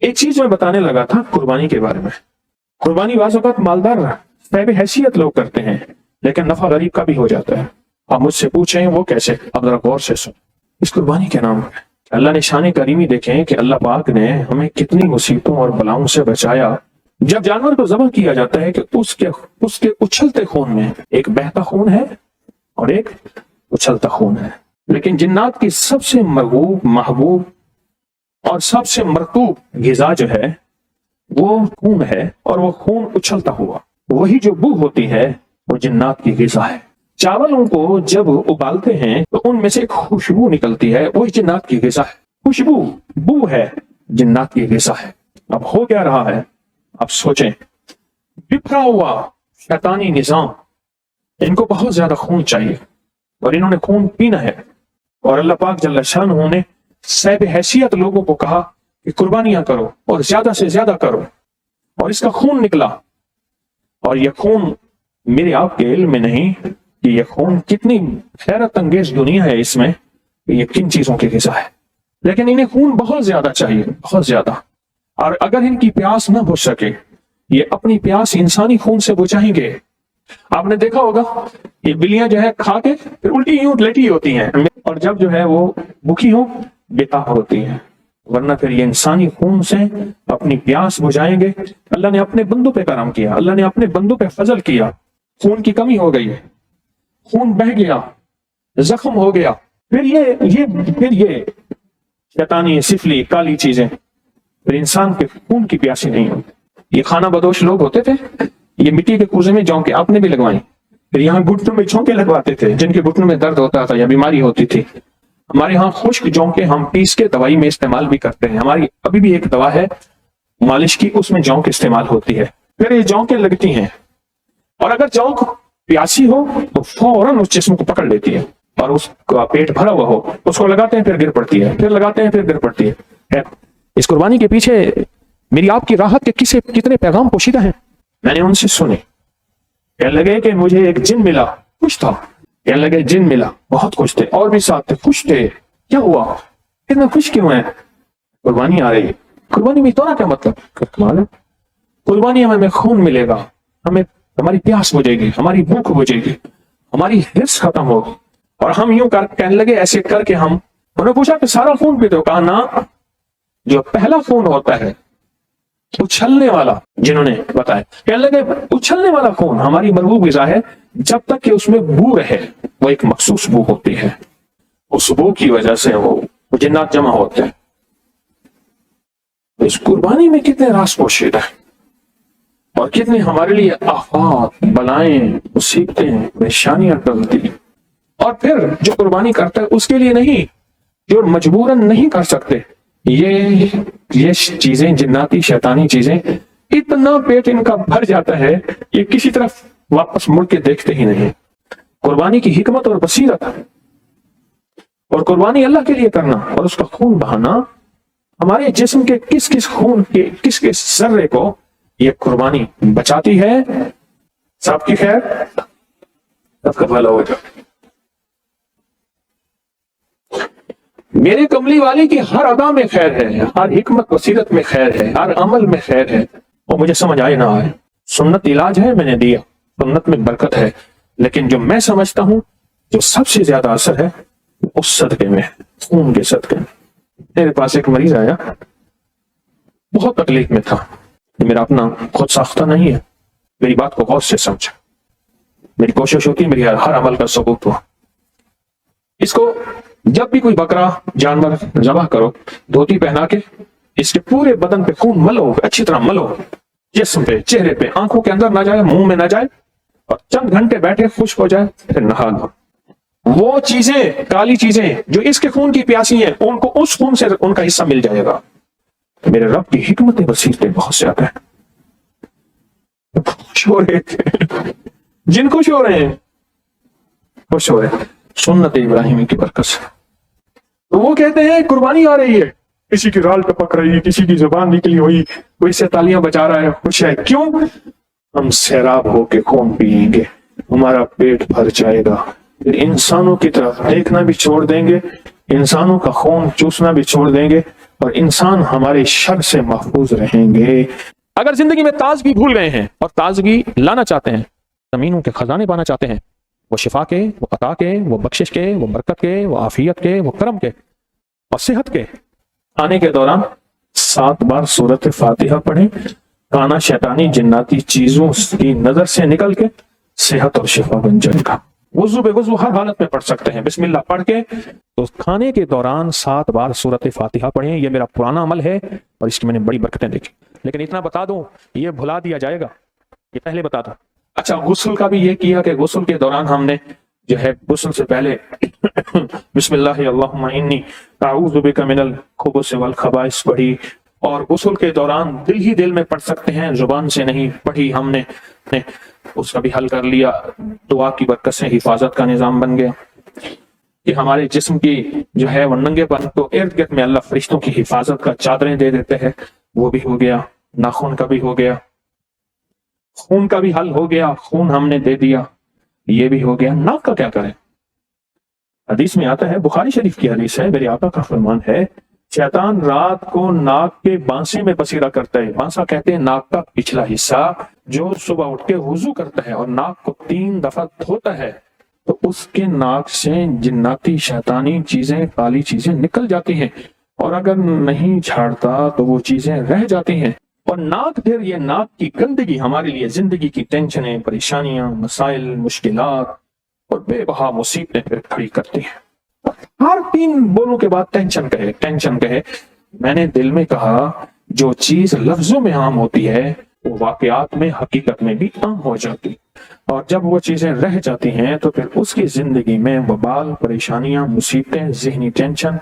एक चीज मैं बताने लगा था कुर्बानी के बारे में। कुर्बानी बाज़ औक़ात मालदार साहिब हैसियत लोग करते हैं, लेकिन नफा गरीब का भी हो जाता है। आप मुझसे पूछें वो कैसे, अब जरा गौर से सुन। इस कुर्बानी के नाम पे अल्लाह ने शान करीमी देखें कि अल्लाह पाक ने हमें कितनी मुसीबतों और बलाओं से बचाया। जब जानवर को ज़बह किया जाता है कि उसके उछलते खून में एक बहता खून है और एक उछलता खून है, लेकिन जिन्नात की सबसे मरगूब, महबूब और सबसे मरतूब ग़िज़ा जो है वो खून है, और वो खून उछलता हुआ, वही जो बू होती है वो जिन्नात की ग़िज़ा है। चावलों को जब उबालते हैं तो उनमें से एक खुशबू निकलती है, वही जिन्नात की ग़िज़ा है। खुशबू, बू है, जिन्नात की ग़िज़ा है। अब हो क्या रहा है, अब सोचें। बिखरा हुआ शैतानी निजाम, इनको बहुत ज्यादा खून चाहिए और इन्होंने खून पीना है, और अल्लाह पाक जल्ल शानहू ने साहिब हैसियत लोगों को कहा कि कुर्बानियां करो और ज्यादा से ज्यादा करो, और इसका खून निकला। और यह खून मेरे आपके इल्म में नहीं कि यह खून कितनी हैरत अंगेज दुनिया है इसमें, ये किन चीजों की ग़िज़ा है, लेकिन इन्हें खून बहुत ज्यादा चाहिए, बहुत ज्यादा। और अगर इनकी प्यास न बुझ सके, ये अपनी प्यास इंसानी खून से बुझाएंगे। आपने देखा होगा ये बिल्लियां जो है खा के फिर उल्टी यूं लेटी होती हैं, और जब जो है वो भूखी हो बेताब होती हैं, वरना फिर ये इंसानी खून से अपनी प्यास बुझाएंगे। अल्लाह ने अपने बंदों पे करम किया, अल्लाह ने अपने बंदों पे फजल किया। खून की कमी हो गई, खून बह गया, जख्म हो गया, फिर ये शैतानी सिफली काली चीजें फिर इंसान के खून की प्यासी नहीं होती। ये खाना बदोश लोग होते थे, ये मिट्टी के कूजे में जौंके आपने भी लगवाई, फिर यहाँ घुटनों में झोंके लगवाते थे, जिनके घुटनों में दर्द होता था या बीमारी होती थी। हमारे यहाँ खुश्क झोंके हम पीस के दवाई में इस्तेमाल भी करते हैं। हमारी अभी भी एक दवा है मालिश की, उसमें जौंक इस्तेमाल होती है। फिर ये जौंके लगती हैं, और अगर जौंक प्यासी हो तो फौरन उस जिस्म को पकड़ लेती है, और उसका पेट भरा हुआ हो, उसको लगाते हैं फिर गिर पड़ती है, फिर लगाते हैं फिर गिर पड़ती है। इस कुर्बानी के पीछे मेरी आपकी राहत के कितने पैगाम पोशीदा हैं। मैंने उनसे सुने, कहने लगे कि मुझे एक जिन मिला, खुश था। कहने लगे जिन मिला, बहुत खुश थे, और भी साथ थे, खुश थे। क्या हुआ, इतना खुश क्यों है? कुर्बानी आ रही है। कुर्बानी में तो ना क्या मतलब, कुर्बानी हमें खून मिलेगा, हमें हमारी प्यास बुझेगी, हमारी भूख बुझेगी, हमारी हिर्स खत्म होगी, और हम यूं कहने लगे ऐसे करके हम। उन्होंने पूछा कि सारा खून पीते हो? कहा ना, जो पहला खून होता है उछलने वाला, जिन्होंने बताया, कहने लगे उछलने वाला खून हमारी मरगूब ग़िज़ा है, जब तक कि उसमें बू रहे। वो एक मखसूस बू होती है, उस बू की वजह से वो जिन्नात जमा होते हैं। इस कुर्बानी में कितने राज पोशीदा है, और कितनी हमारे लिए आफात, बलाएं, मुसीबतें, परेशानियां टलती। और फिर जो कुर्बानी करता है उसके लिए नहीं, जो मजबूरन नहीं कर सकते, ये चीजें, जिन्नाती शैतानी चीजें, इतना पेट इनका भर जाता है ये किसी तरफ वापस मुड़ के देखते ही नहीं। कुर्बानी की हिकमत और बसीरत, और कुर्बानी अल्लाह के लिए करना और उसका खून बहाना, हमारे जिस्म के किस किस खून के किस किस जर्रे को ये कुर्बानी बचाती है। सबकी खैर, सबका भला हो जाए। मेरे कमली वाले की हर अदा में खैर है, हर हिकमत बसीरत में खैर है, हर अमल में खैर है। और मुझे समझ आए ना आए, सुन्नत इलाज है, मैंने दिया, सुन्नत में बरकत है, लेकिन जो मैं समझता हूं जो सबसे ज्यादा असर है उस सदके में, खून के सदके में। मेरे पास एक मरीज आया, बहुत तकलीफ में था। मेरा अपना खुद साख्ता नहीं है, मेरी बात को गौर से समझा। मेरी कोशिश होती है मेरी हर अमल का सबूत हो। इसको जब भी कोई बकरा जानवर ज़बह करो, धोती पहना के इसके पूरे बदन पे खून मलो, अच्छी तरह मलो, जिस्म पे, चेहरे पे, आंखों के अंदर ना जाए, मुंह में ना जाए, और चंद घंटे बैठे खुश्क हो जाए, फिर नहा दो। वो चीजें, काली चीजें जो इसके खून की प्यासी हैं, उनको उस खून से उनका हिस्सा मिल जाएगा। मेरे रब की हिकमत बसीरतें बहुत ज्यादा है। खुश हो रहे थे, जिन खुश हो रहे हैं, खुश हो रहे, सुन्नत इब्राहिमी की बरकत से। तो वो कहते हैं कुर्बानी आ रही है, किसी की राल टपक रही है, किसी की जुबान निकली हुई, कोई से तालियां बजा रहा है, खुश है। क्यों? हम सैराब होके खून पिएंगे, हमारा पेट भर जाएगा, फिर इंसानों की तरफ देखना भी छोड़ देंगे, इंसानों का खून चूसना भी छोड़ देंगे, اور انسان ہمارے شر سے محفوظ رہیں گے۔ اگر زندگی میں تازگی بھول گئے ہیں اور تازگی لانا چاہتے ہیں، زمینوں کے خزانے پانا چاہتے ہیں، وہ شفا کے، وہ عطا کے، وہ بخشش کے، وہ برکت کے، وہ عافیت کے، وہ کرم کے اور صحت کے، آنے کے دوران 7 بار سورت فاتحہ پڑھیں، کانا شیطانی جناتی چیزوں کی نظر سے نکل کے صحت اور شفا بن جائے گا۔ وضو بے وضو ہر حالت میں پڑھ سکتے ہیں، بسم اللہ پڑھ کے تو کھانے کے دوران 7 بار سورت فاتحہ پڑھیں۔ یہ میرا پرانا عمل ہے اور اس کی میں نے بڑی برکتیں دیکھی، لیکن اتنا بتا دوں یہ بھلا دیا جائے گا، یہ پہلے بتا تھا۔ اچھا، غسل کا بھی یہ کیا کہ غسل کے دوران ہم نے جو ہے غسل سے پہلے بسم اللہ اللہم انی اعوذ بک من الخبث والخبائث پڑھی، اور غسل کے دوران دل ہی دل میں پڑھ سکتے ہیں، زبان سے نہیں پڑھی ہم نے اس کا بھی حل کر لیا۔ دعا کی برکت سے حفاظت کا نظام بن گیا کہ ہمارے جسم کی جو ہے وہ ننگے پن کو ارد گرد میں اللہ فرشتوں کی حفاظت کا چادریں دے دیتے ہیں، وہ بھی ہو گیا۔ ناخن کا بھی ہو گیا، خون کا بھی حل ہو گیا، خون ہم نے دے دیا، یہ بھی ہو گیا۔ ناک کا کیا کریں؟ حدیث میں آتا ہے، بخاری شریف کی حدیث ہے، میرے آقا کا فرمان ہے، شیطان رات کو ناک کے بانسے میں بسیرا کرتا ہے۔ بانسا کہتے ہیں ناک کا پچھلا حصہ، جو صبح اٹھ کے وضو کرتا ہے اور ناک کو 3 دفعہ دھوتا ہے تو اس کے ناک سے جناتی شیطانی چیزیں، کالی چیزیں نکل جاتی ہیں، اور اگر نہیں جھاڑتا تو وہ چیزیں رہ جاتی ہیں۔ اور ناک، پھر یہ ناک کی گندگی ہمارے لیے زندگی کی ٹینشنیں، پریشانیاں، مسائل، مشکلات اور بے بہا مصیبتیں پھر کھڑی کرتی ہیں۔ ہر 3 بولوں کے بعد ٹینشن کہے۔ میں نے دل میں کہا جو چیز لفظوں میں عام ہوتی ہے وہ واقعات میں، حقیقت میں بھی عام ہو جاتی، اور جب وہ چیزیں رہ جاتی ہیں تو پھر اس کی زندگی میں وبال، پریشانیاں، مصیبتیں، ذہنی ٹینشن